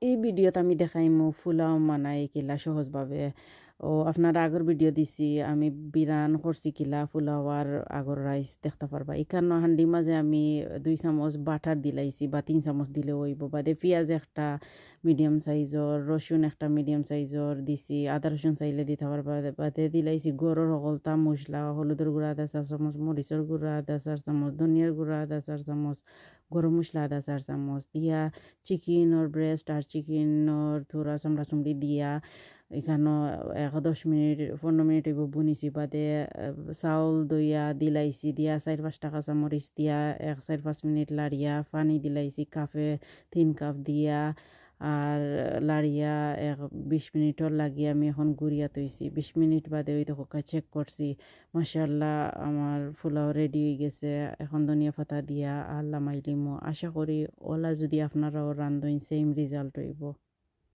এই ভিডিওতে আমি দেখাইমু ফুলাও মানাই কিলা সহজভাবে। ও আপনার আগর ভিডিও দিছি আমি বিরান করছি কিলা ফুলাও আর আগর রাইস দেখতে পারবা। এখানে হান্ডি মাঝে আমি 2 চামচ বাটার দিলাইছি বা 3 চামচ দিলে হইব। বাদে পেঁয়াজ একটা মিডিয়াম সাইজর, রসুন একটা মিডিয়াম সাইজর দিছি, আদা রসুন চাইলে দিতে পারবা। বাদে দিলাইছি গরুর সকলতা মশলা, হলুদের গুঁড়া আধা 4 চামচ, মরিচের গুঁড়া আধা 4 চামচ, ধনিয়ার গুঁড়া আধা 4 চামচ, গরম মশলা আধা 4 চামচ দিয়া চিকেনের ব্রেস্ট আর চিকেনের থোড়া চামড়া চামড়ি দিয়া এখানো 10 মিনিট 15 মিনিট এগো বুনিছি। বাদে চাউল দইয়া দিলাইছি, দিয়া 4-5টা কাঁচামরিচ দিয়া 1-4-5 মিনিট লাড়িয়া পানি দিলাইছি কাপে 3 কাপ দিয়া। আর লাড়িয়া 20 মিনিটর লাগিয়ে আমি এখন গুড়িয়া তৈছি। 20 মিনিট বাদে ওই দেখো চেক করছি, মাশাআল্লাহ আমার পোলাও রেডি হয়ে গেছে। এখন ধনিয়া পাতা দিয়া আল্লাহ মাইলিমো। আশা করি ওলা যদি আপনারাও রান্ধেন সেম রেজাল্ট হইব।